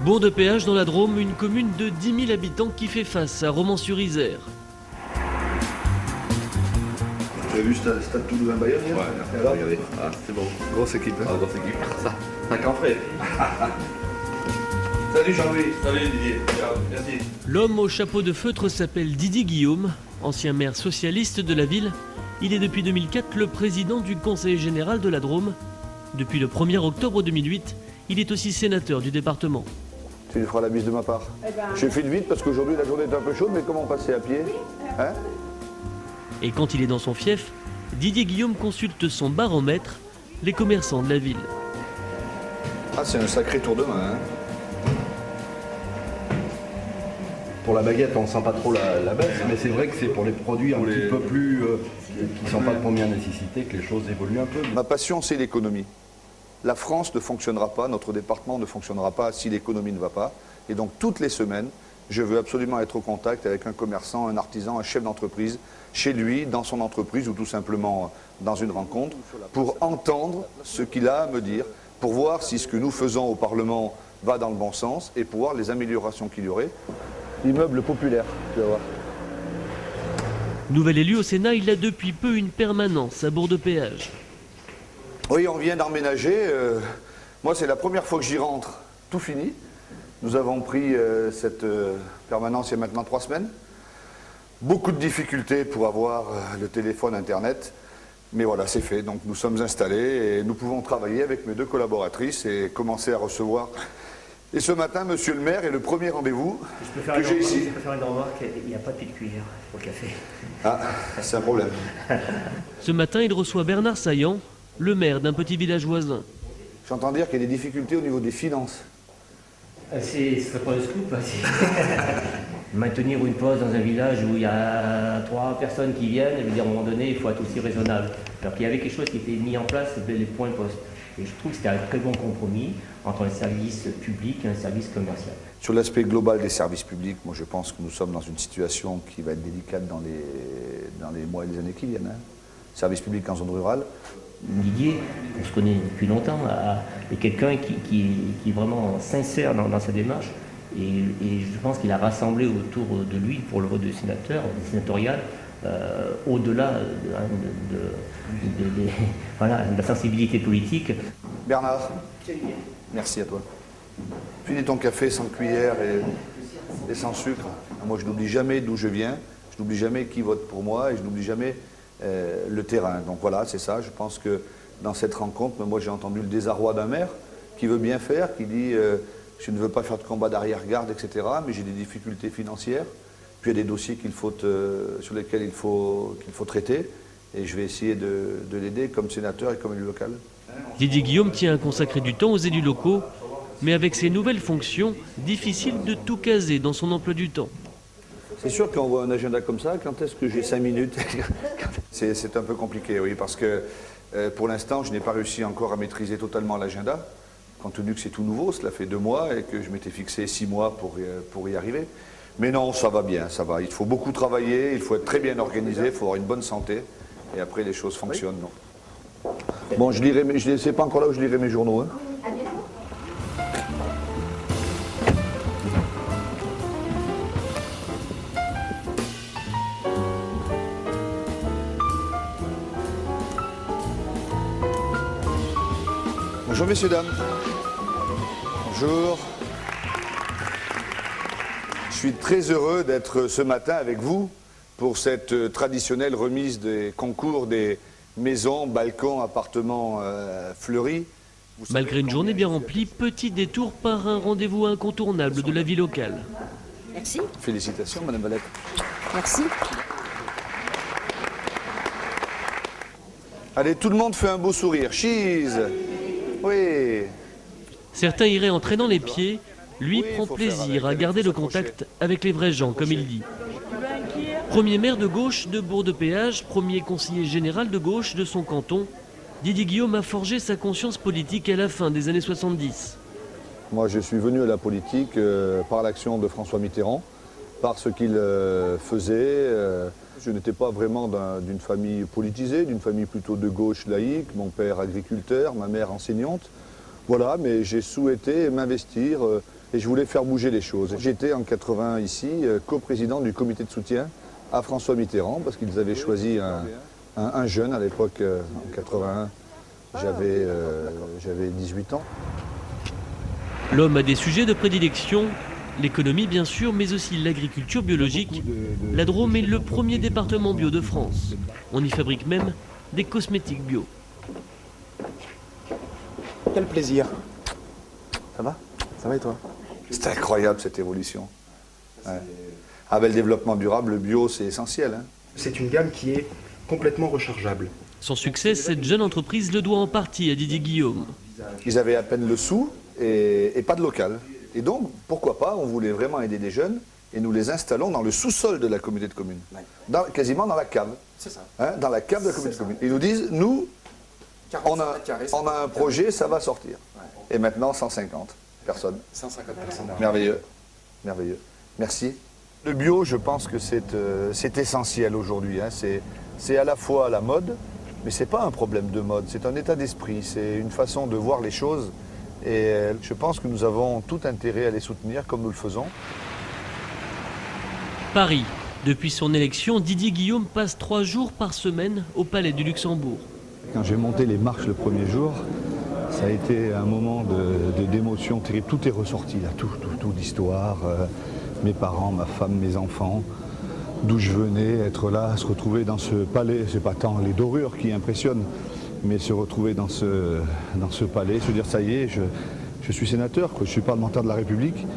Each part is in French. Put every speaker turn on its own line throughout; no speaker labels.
Bourg-de-Péage dans la Drôme, une commune de 10 000 habitants qui fait face à Romans-sur-Isère.
Tu as vu ce stade Toulousain-Bayonne?
Ouais, regardez. Ah, c'est bon.
Grosse équipe. Hein.
Ah, grosse équipe. Ça, 5 ans frais.
Salut Jean-Louis.
Salut Didier. Ciao, merci.
L'homme au chapeau de feutre s'appelle Didier Guillaume, ancien maire socialiste de la ville. Il est depuis 2004 le président du conseil général de la Drôme. Depuis le 1er octobre 2008, il est aussi sénateur du département.
Tu lui feras la bise de ma part. J'ai fait vite parce qu'aujourd'hui la journée est un peu chaude, mais comment passer à pied hein?
Et quand il est dans son fief, Didier Guillaume consulte son baromètre, les commerçants de la ville.
Ah, c'est un sacré tour de main. Hein.
Pour la baguette, on ne sent pas trop la baisse, mais c'est vrai que c'est pour les produits un petit peu plus qui ne sont pas de première nécessité que les choses évoluent un peu.
Ma passion, c'est l'économie. La France ne fonctionnera pas, notre département ne fonctionnera pas si l'économie ne va pas. Et donc, toutes les semaines, je veux absolument être au contact avec un commerçant, un artisan, un chef d'entreprise, chez lui, dans son entreprise ou tout simplement dans une rencontre, pour entendre ce qu'il a à me dire, pour voir si ce que nous faisons au Parlement va dans le bon sens et pour voir les améliorations qu'il y aurait. Immeuble populaire, tu vas voir.
Nouvel élu au Sénat, il a depuis peu une permanence à Bourg-de-Péage.
Oui, on vient d'emménager. Moi, c'est la première fois que j'y rentre. Tout fini. Nous avons pris cette permanence il y a maintenant 3 semaines. Beaucoup de difficultés pour avoir le téléphone, Internet. Mais voilà, c'est fait. Donc nous sommes installés et nous pouvons travailler avec mes 2 collaboratrices et commencer à recevoir. Et ce matin, monsieur le maire est le premier rendez-vous que j'ai ici.
Je peux faire une remarque, il n'y a pas de petite cuillère au café.
Ah, c'est un problème.
Ce matin, il reçoit Bernard Saillant, le maire d'un petit village voisin.
J'entends dire qu'il y a des difficultés au niveau des finances.
Ce serait pas un scoop. Maintenir une pause dans un village où il y a 3 personnes qui viennent, je veux dire, à un moment donné, il faut être aussi raisonnable. Alors qu'il y avait quelque chose qui était mis en place, c'était les points poste. Et je trouve que c'était un très bon compromis entre un service public et un service commercial.
Sur l'aspect global des services publics, moi je pense que nous sommes dans une situation qui va être délicate dans les mois et les années qui viennent. Hein. Service public en zone rurale.
Didier, on se connaît depuis longtemps, est quelqu'un qui est vraiment sincère dans sa démarche. Et je pense qu'il a rassemblé autour de lui, pour le vote de sénatorial, au-delà de la sensibilité politique.
Bernard, merci à toi. Finis ton café sans cuillère et sans sucre. Moi, je n'oublie jamais d'où je viens, je n'oublie jamais qui vote pour moi et je n'oublie jamais le terrain. Donc voilà, c'est ça. Je pense que dans cette rencontre, moi, j'ai entendu le désarroi d'un maire qui veut bien faire, qui dit je ne veux pas faire de combat d'arrière-garde, etc., mais j'ai des difficultés financières. Puis il y a des dossiers sur lesquels il faut traiter. Et je vais essayer de l'aider comme sénateur et comme élu local.
Didier Guillaume tient à consacrer du temps aux élus locaux, mais avec ses nouvelles fonctions, difficile de tout caser dans son emploi du temps.
C'est sûr qu'on voit un agenda comme ça, quand est-ce que j'ai 5 minutes? C'est un peu compliqué, oui, parce que pour l'instant, je n'ai pas réussi encore à maîtriser totalement l'agenda, compte tenu que c'est tout nouveau, cela fait 2 mois et que je m'étais fixé 6 mois pour y arriver. Mais non, ça va bien, ça va. Il faut beaucoup travailler, il faut être très bien organisé, il faut avoir une bonne santé. Et après, les choses fonctionnent. Non. Bon, c'est pas encore là où je lirai mes journaux. Hein. Bonjour, messieurs, dames. Bonjour. Je suis très heureux d'être ce matin avec vous pour cette traditionnelle remise des concours des maisons, balcons, appartements fleuris.
Malgré une journée bien remplie, petit détour par un rendez-vous incontournable de la vie locale.
Merci.
Félicitations, Madame Valette.
Merci.
Allez, tout le monde fait un beau sourire. Cheese. Oui.
Certains iraient en traînant les pieds, lui prend plaisir à garder le contact avec les vrais gens, comme il dit. Premier maire de gauche de Bourg-de-Péage, premier conseiller général de gauche de son canton, Didier Guillaume a forgé sa conscience politique à la fin des années 70.
Moi, je suis venu à la politique par l'action de François Mitterrand, par ce qu'il faisait. Je n'étais pas vraiment d'une famille politisée, d'une famille plutôt de gauche laïque, mon père agriculteur, ma mère enseignante. Voilà, mais j'ai souhaité m'investir et je voulais faire bouger les choses. J'étais en 80 ici, coprésident du comité de soutien à François Mitterrand, parce qu'ils avaient choisi un jeune à l'époque, en 81, j'avais 18 ans.
L'homme a des sujets de prédilection, l'économie bien sûr, mais aussi l'agriculture biologique. La Drôme est le premier département bio de France. On y fabrique même des cosmétiques bio.
Quel plaisir. Ça va? Ça va et toi?
C'est incroyable cette évolution. Ouais. Avec le développement durable, le bio c'est essentiel. Hein.
C'est une gamme qui est complètement rechargeable.
Son succès, cette jeune entreprise le doit en partie à Didier Guillaume.
Ils avaient à peine le sou et pas de local. Et donc, pourquoi pas, on voulait vraiment aider des jeunes et nous les installons dans le sous-sol de la communauté de communes. Quasiment dans la cave.
C'est ça.
Hein, dans la cave de la communauté de communes. Ils nous disent, nous, on a un projet, ça va sortir. Ouais. Et maintenant, 150 personnes.
150 personnes.
Merveilleux. Merveilleux. Merci. Le bio, je pense que c'est essentiel aujourd'hui. Hein. C'est à la fois à la mode, mais ce n'est pas un problème de mode, c'est un état d'esprit, c'est une façon de voir les choses. Et je pense que nous avons tout intérêt à les soutenir comme nous le faisons.
Paris. Depuis son élection, Didier Guillaume passe 3 jours par semaine au Palais du Luxembourg.
Quand j'ai monté les marches le premier jour, ça a été un moment d'émotion terrible. Tout est ressorti, là, tout l'histoire, mes parents, ma femme, mes enfants, d'où je venais, être là, se retrouver dans ce palais. C'est pas tant les dorures qui impressionnent, mais se retrouver dans ce palais, se dire ça y est, je suis sénateur, quoi, je suis parlementaire de la République,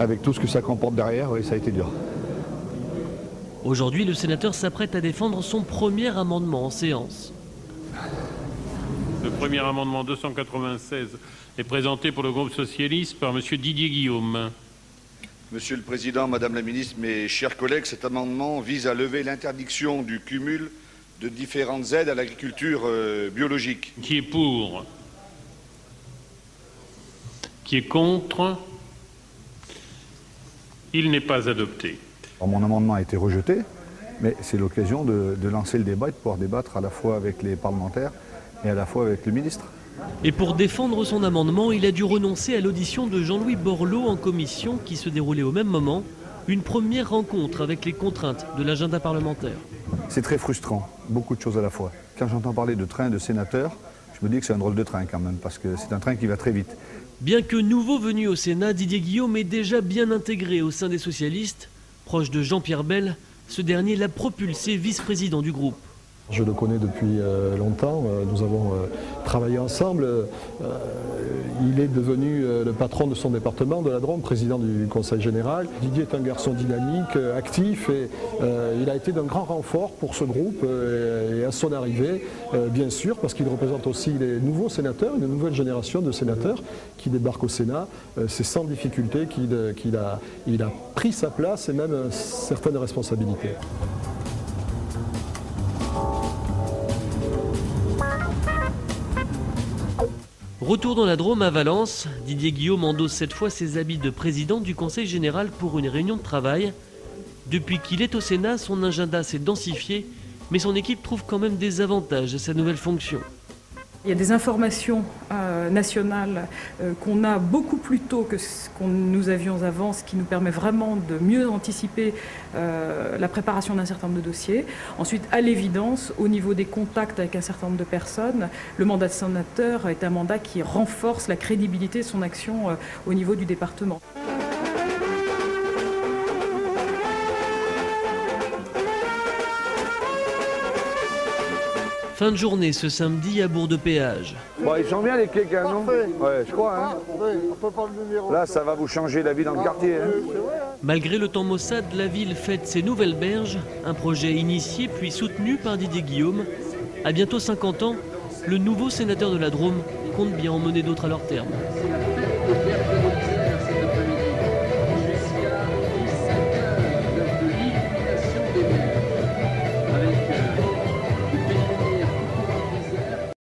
avec tout ce que ça comporte derrière, oui, ça a été dur.
Aujourd'hui, le sénateur s'apprête à défendre son premier amendement en séance.
Le premier amendement 296 est présenté pour le groupe socialiste par M. Didier Guillaume.
Monsieur le Président, Madame la Ministre, mes chers collègues, cet amendement vise à lever l'interdiction du cumul de différentes aides à l'agriculture biologique.
Qui est pour? Qui est contre? Il n'est pas adopté.
Alors, mon amendement a été rejeté, mais c'est l'occasion de lancer le débat et de pouvoir débattre à la fois avec les parlementaires et à la fois avec le ministre.
Et pour défendre son amendement, il a dû renoncer à l'audition de Jean-Louis Borloo en commission qui se déroulait au même moment, une première rencontre avec les contraintes de l'agenda parlementaire.
C'est très frustrant, beaucoup de choses à la fois. Quand j'entends parler de train de sénateurs, je me dis que c'est un drôle de train quand même, parce que c'est un train qui va très vite.
Bien que nouveau venu au Sénat, Didier Guillaume est déjà bien intégré au sein des socialistes. Proche de Jean-Pierre Bel, ce dernier l'a propulsé vice-président du groupe.
Je le connais depuis longtemps, nous avons travaillé ensemble. Il est devenu le patron de son département, de la Drôme, président du conseil général. Didier est un garçon dynamique, actif et il a été d'un grand renfort pour ce groupe et à son arrivée, bien sûr, parce qu'il représente aussi les nouveaux sénateurs, une nouvelle génération de sénateurs qui débarquent au Sénat. C'est sans difficulté qu'il a pris sa place et même certaines responsabilités.
Retour dans la Drôme à Valence, Didier Guillaume endosse cette fois ses habits de président du Conseil général pour une réunion de travail. Depuis qu'il est au Sénat, son agenda s'est densifié, mais son équipe trouve quand même des avantages à sa nouvelle fonction.
Il y a des informations nationales qu'on a beaucoup plus tôt que ce que nous avions avant, ce qui nous permet vraiment de mieux anticiper la préparation d'un certain nombre de dossiers. Ensuite, à l'évidence, au niveau des contacts avec un certain nombre de personnes, le mandat de sénateur est un mandat qui renforce la crédibilité de son action au niveau du département.
Fin de journée ce samedi à Bourg-de-Péage.
Bon, ils sont bien les cakes, hein, non? Ouais, je crois. Hein. Là, ça va vous changer la vie dans le quartier. Hein.
Malgré le temps maussade, la ville fête ses nouvelles berges, un projet initié puis soutenu par Didier Guillaume. À bientôt 50 ans, le nouveau sénateur de la Drôme compte bien emmener d'autres à leur terme.